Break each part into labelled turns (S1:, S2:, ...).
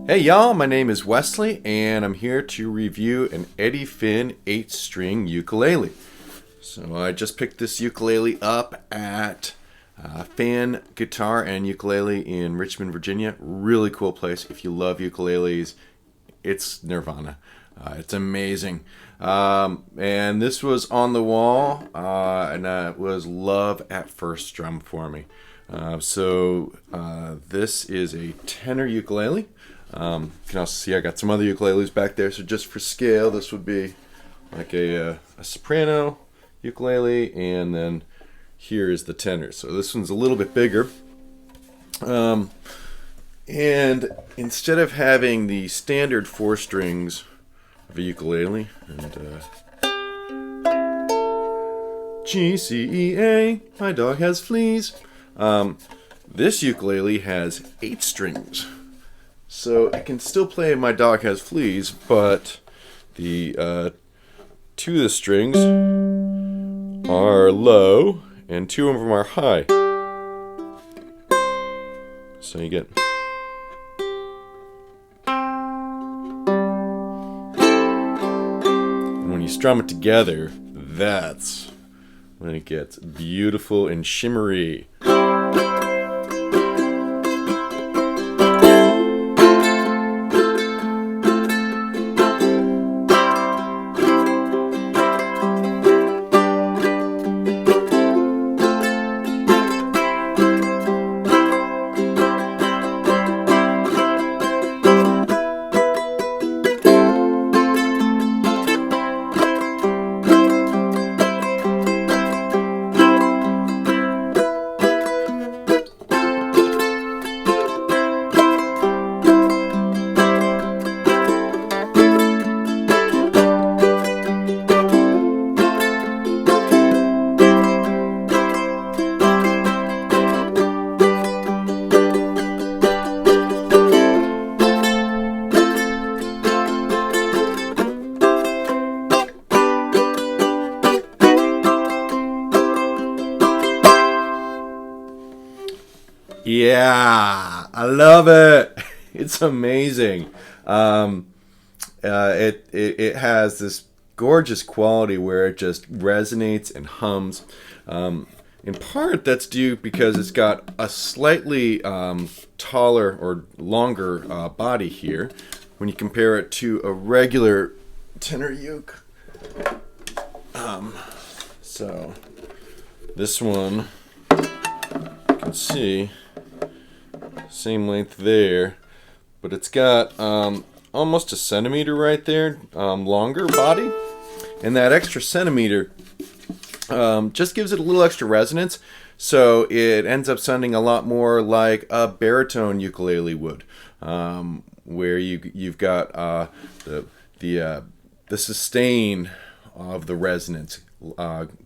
S1: Hey y'all, my name is Wesley and I'm here to review an Eddy Fan 8-string ukulele. So I just picked this ukulele up at Fan Guitar and Ukulele in Richmond, Virginia. Really cool place. If you love ukuleles, it's nirvana. It's amazing. And this was on the wall and it was love at first strum for me. This is a tenor ukulele. You can also see I got some other ukuleles back there, so just for scale this would be like a soprano ukulele, and then here is the tenor. So this one's a little bit bigger, and instead of having the standard 4 strings of a ukulele and G, C, E, A, my dog has fleas, this ukulele has 8 strings. So I can still play My Dog Has Fleas, but the 2 of the strings are low and 2 of them are high. So you get... And when you strum it together, that's when it gets beautiful and shimmery. Yeah, I love it. It's amazing. It has this gorgeous quality where it just resonates and hums. In part, that's due because it's got a slightly taller or longer body here when you compare it to a regular tenor uke. So this one, you can see, same length there, but it's got almost a centimeter right there longer body, and that extra centimeter just gives it a little extra resonance, so it ends up sounding a lot more like a baritone ukulele would, where you've got the sustain of the resonance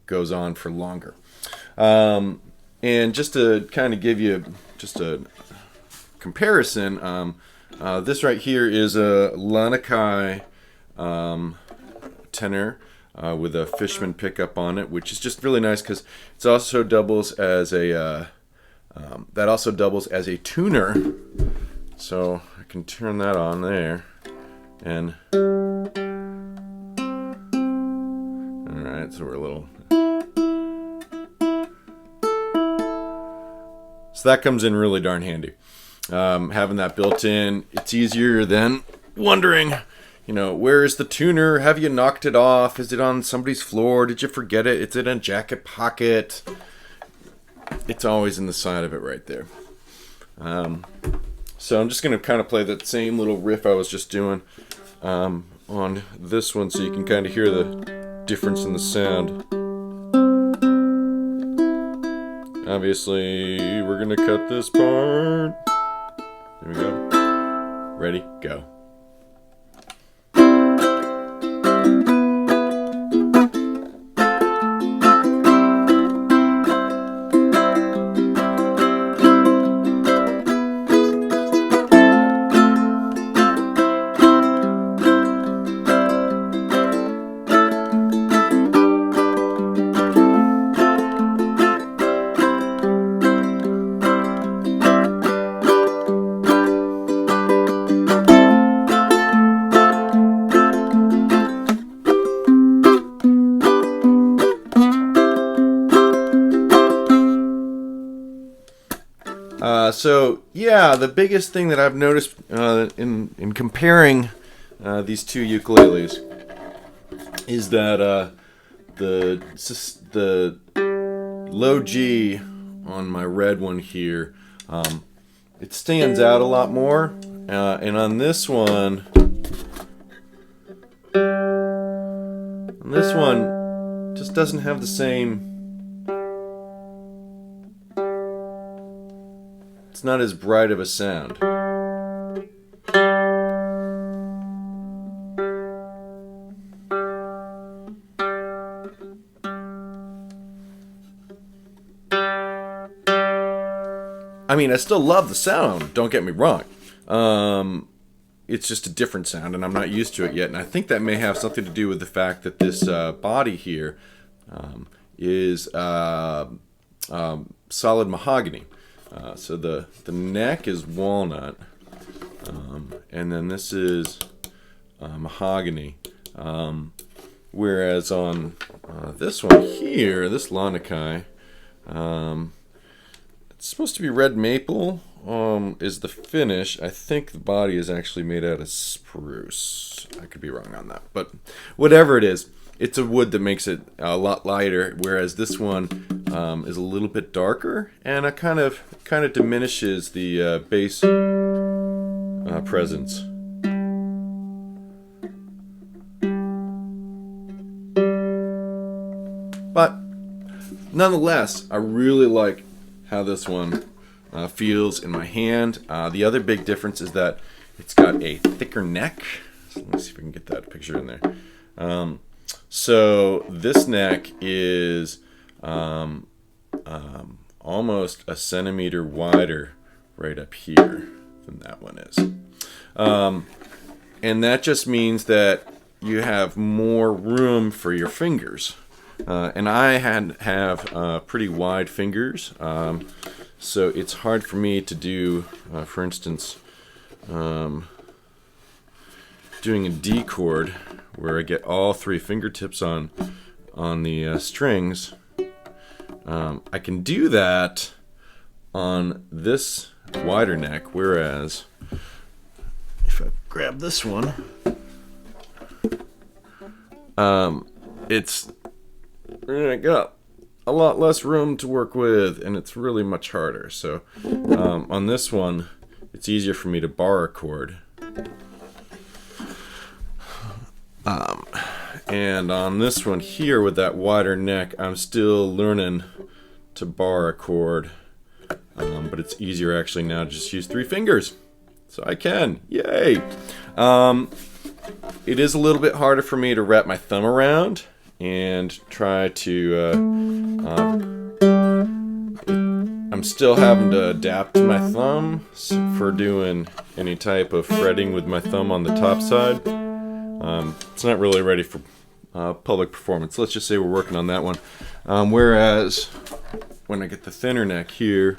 S1: goes on for longer. And just to kind of give you just a comparison, this right here is a Mahogany tenor with a Fishman pickup on it, which is just really nice because it also doubles as a tuner. So I can turn that on there, and all right, so we're a little. So that comes in really darn handy. Having that built in, it's easier than wondering, where is the tuner? Have you knocked it off? Is it on somebody's floor? Did you forget it? Is it in a jacket pocket? It's always in the side of it right there. So I'm just going to kind of play that same little riff I was just doing on this one so you can kind of hear the difference in the sound. Obviously, we're going to cut this part. There we go. Ready? Go. So yeah, the biggest thing that I've noticed in comparing these two ukuleles is that the low G on my red one here, it stands out a lot more, and on this one, just doesn't have the same. It's not as bright of a sound. I mean, I still love the sound, don't get me wrong. It's just a different sound, and I'm not used to it yet. And I think that may have something to do with the fact that this body here is solid mahogany. So the neck is walnut, and then this is mahogany. Whereas on this one here, this Lanakai, it's supposed to be red maple, is the finish. I think the body is actually made out of spruce. I could be wrong on that, but whatever it is, it's a wood that makes it a lot lighter, whereas this one is a little bit darker, and it kind of diminishes the bass presence. But nonetheless, I really like how this one feels in my hand. The other big difference is that it's got a thicker neck. So let me see if we can get that picture in there. So this neck is almost a centimeter wider right up here than that one is. And that just means that you have more room for your fingers. And I have pretty wide fingers, so it's hard for me to do, for instance, doing a D chord where I get all three fingertips on the strings. I can do that on this wider neck, whereas if I grab this one, it's I got a lot less room to work with, and it's really much harder. So on this one, it's easier for me to bar a chord. And on this one here with that wider neck, I'm still learning to bar a chord, but it's easier actually now to just use three fingers. So I can, yay! It is a little bit harder for me to wrap my thumb around and try to, I'm still having to adapt to my thumb for doing any type of fretting with my thumb on the top side. It's not really ready for public performance. Let's just say we're working on that one. Whereas when I get the thinner neck here,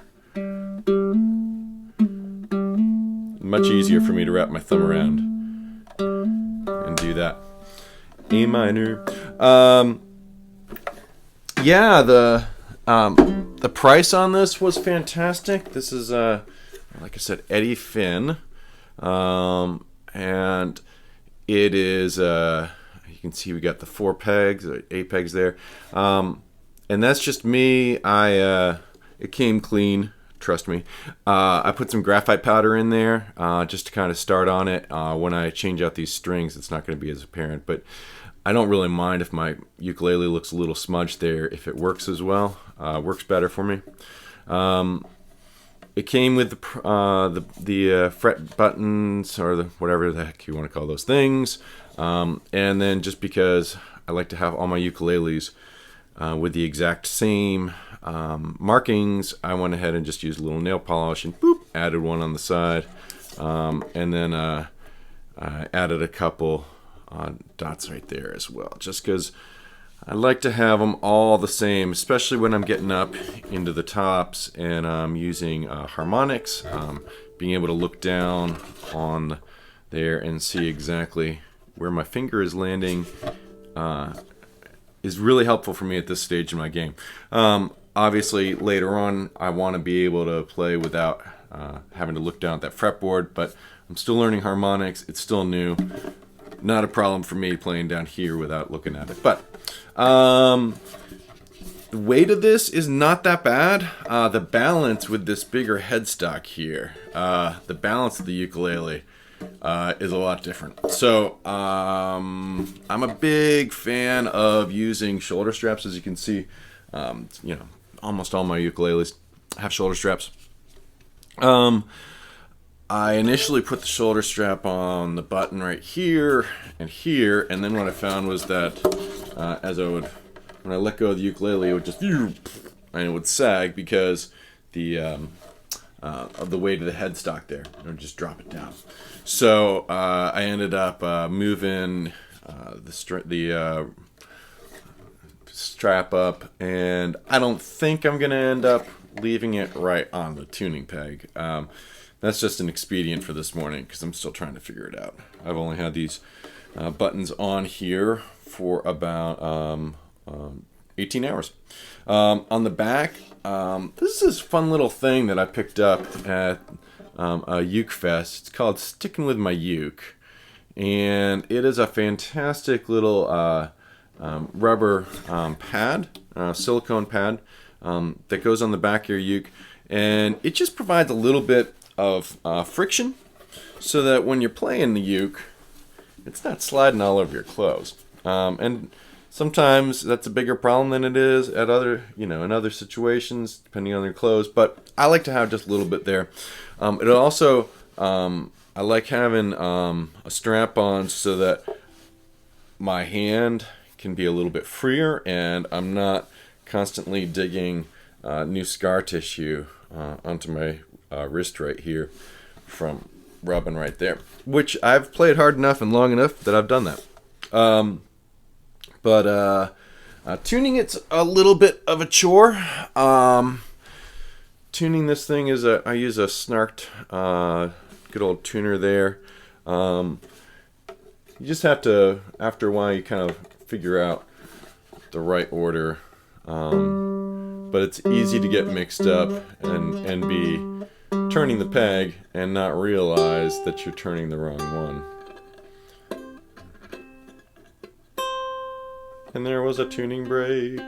S1: much easier for me to wrap my thumb around and do that. A minor. Yeah, the price on this was fantastic. This is like I said, Eddy Fin, and it is you can see we got the 4 pegs, 8 pegs there, and that's just me. It came clean. Trust me. I put some graphite powder in there just to kind of start on it. When I change out these strings, it's not going to be as apparent, but I don't really mind if my ukulele looks a little smudged there if it works as well. Works better for me. It came with the fret buttons, or whatever the heck you want to call those things. And then just because I like to have all my ukuleles with the exact same markings, I went ahead and just used a little nail polish and boop, added one on the side, and then I added a couple dots right there as well, just because I like to have them all the same, especially when I'm getting up into the tops and I'm using harmonics. Being able to look down on there and see exactly where my finger is landing is really helpful for me at this stage in my game. Obviously, later on, I want to be able to play without having to look down at that fretboard, but I'm still learning harmonics. It's still new. Not a problem for me playing down here without looking at it. But the weight of this is not that bad. The balance with this bigger headstock here, the balance of the ukulele is a lot different. So I'm a big fan of using shoulder straps. As you can see, you know, almost all my ukuleles have shoulder straps. I initially put the shoulder strap on the button right here, and then what I found was that when I let go of the ukulele, it would just, and it would sag because of the weight of the headstock there. It would just drop it down. So I ended up moving the strap up, and I don't think I'm going to end up leaving it right on the tuning peg. That's just an expedient for this morning because I'm still trying to figure it out. I've only had these buttons on here for about 18 hours. On the back, this is this fun little thing that I picked up at a uke fest. It's called Sticking With My Uke. And it is a fantastic little rubber pad, silicone pad, that goes on the back of your uke. And it just provides a little bit of friction so that when you're playing the uke, it's not sliding all over your clothes. And sometimes that's a bigger problem than it is at other, in other situations, depending on your clothes. But I like to have just a little bit there. It also, I like having a strap on so that my hand can be a little bit freer and I'm not constantly digging new scar tissue onto my wrist right here from rubbing right there, which I've played hard enough and long enough that I've done that. But tuning it's a little bit of a chore. Tuning this thing is I use a snarked good old tuner there. You just have to, after a while, you kind of figure out the right order. But it's easy to get mixed up and be turning the peg and not realize that you're turning the wrong one. And there was a tuning break.